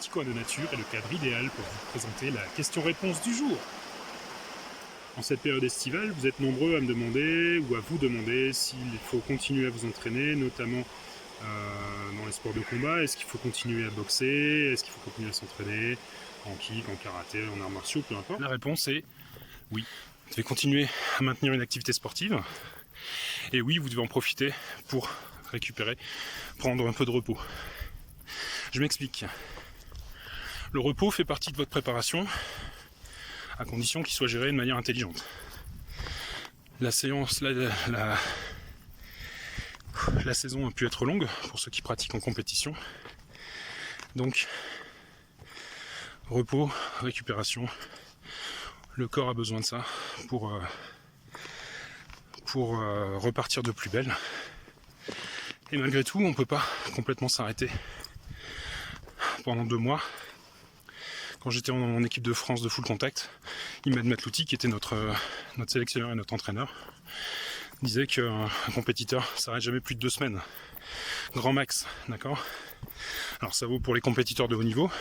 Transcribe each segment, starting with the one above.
petit coin de nature est le cadre idéal pour vous présenter la question-réponse du jour. En cette période estivale, vous êtes nombreux à me demander ou à vous demander s'il faut continuer à vous entraîner, notamment dans les sports de combat. Est-ce qu'il faut continuer à boxer? Est-ce qu'il faut continuer à s'entraîner en kick, en karaté, en arts martiaux, peu importe? La réponse est oui. Vous devez continuer à maintenir une activité sportive. Et oui, vous devez en profiter pour récupérer, prendre un peu de repos. Je m'explique. Le repos fait partie de votre préparation, à condition qu'il soit géré de manière intelligente. La séance, la saison a pu être longue pour ceux qui pratiquent en compétition. Donc, repos, récupération, le corps a besoin de ça pour repartir de plus belle. Et malgré tout, on ne peut pas complètement s'arrêter pendant 2 mois. Quand j'étais en équipe de France de full contact, Imad Matlouti, qui était notre sélectionneur et notre entraîneur, disait qu'un compétiteur ne s'arrête jamais plus de 2 semaines. Grand max, d'accord? Alors ça vaut pour les compétiteurs de haut niveau.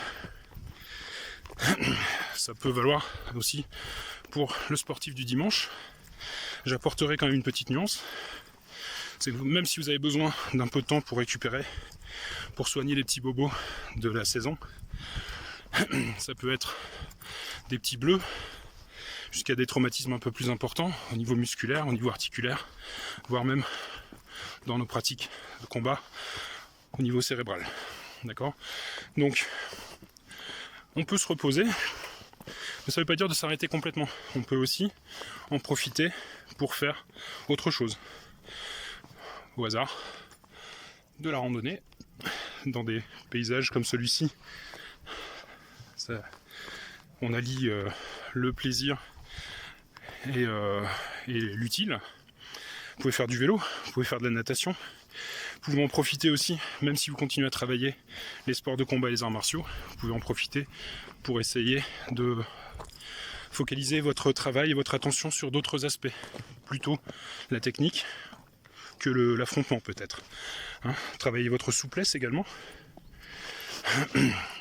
Ça peut valoir aussi pour le sportif du dimanche. J'apporterai quand même une petite nuance. C'est que même si vous avez besoin d'un peu de temps pour récupérer, pour soigner les petits bobos de la saison, ça peut être des petits bleus, jusqu'à des traumatismes un peu plus importants au niveau musculaire, au niveau articulaire, voire même dans nos pratiques de combat au niveau cérébral. D'accord? Donc, on peut se reposer, mais ça ne veut pas dire de s'arrêter complètement. On peut aussi en profiter pour faire autre chose. Au hasard, de la randonnée, dans des paysages comme celui-ci. On allie le plaisir et l'utile. Vous pouvez faire du vélo, vous pouvez faire de la natation. Vous pouvez en profiter aussi, même si vous continuez à travailler les sports de combat et les arts martiaux, vous pouvez en profiter pour essayer de focaliser votre travail et votre attention sur d'autres aspects, plutôt la technique que l'affrontement peut-être. Travaillez votre souplesse également.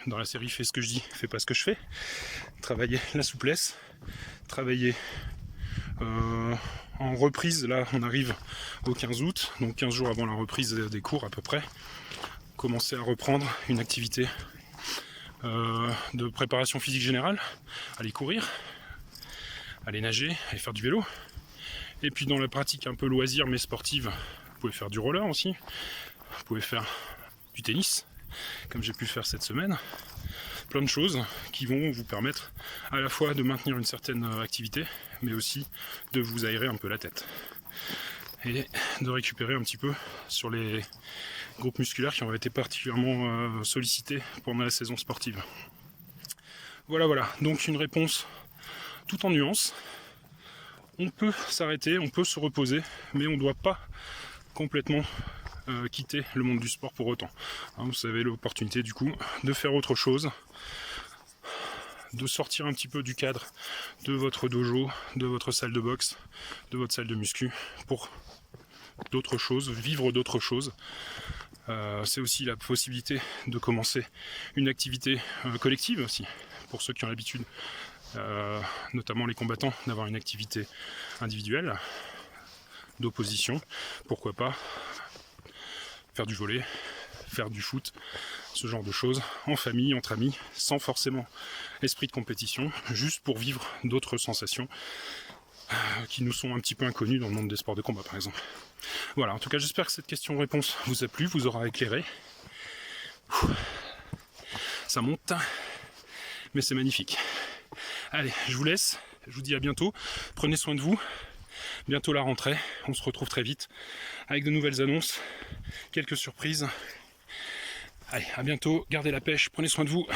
Dans la série Fais ce que je dis, fais pas ce que je fais. Travaillez la souplesse, travaillez en reprise. Là on arrive au 15 août, donc 15 jours avant la reprise des cours à peu près. Commencez à reprendre une activité de préparation physique générale, aller courir, aller nager, aller faire du vélo. Et puis dans la pratique un peu loisir mais sportive, vous pouvez faire du roller aussi, vous pouvez faire du tennis, comme j'ai pu le faire cette semaine. Plein de choses qui vont vous permettre à la fois de maintenir une certaine activité, mais aussi de vous aérer un peu la tête. Et de récupérer un petit peu sur les groupes musculaires qui ont été particulièrement sollicités pendant la saison sportive. Voilà, donc une réponse tout en nuances. On peut s'arrêter, on peut se reposer, mais on ne doit pas complètement quitter le monde du sport pour autant. Vous avez l'opportunité du coup de faire autre chose, de sortir un petit peu du cadre de votre dojo, de votre salle de boxe, de votre salle de muscu pour d'autres choses, vivre d'autres choses. C'est aussi la possibilité de commencer une activité collective aussi, pour ceux qui ont l'habitude, notamment les combattants, d'avoir une activité individuelle d'opposition. Pourquoi pas faire du volley, faire du foot, ce genre de choses, en famille, entre amis, sans forcément esprit de compétition, juste pour vivre d'autres sensations qui nous sont un petit peu inconnues dans le monde des sports de combat par exemple. Voilà, en tout cas j'espère que cette question-réponse vous a plu, vous aura éclairé. Ça monte, mais c'est magnifique. Allez, je vous laisse, je vous dis à bientôt, prenez soin de vous, bientôt la rentrée, on se retrouve très vite avec de nouvelles annonces, quelques surprises. Allez, à bientôt, gardez la pêche, prenez soin de vous.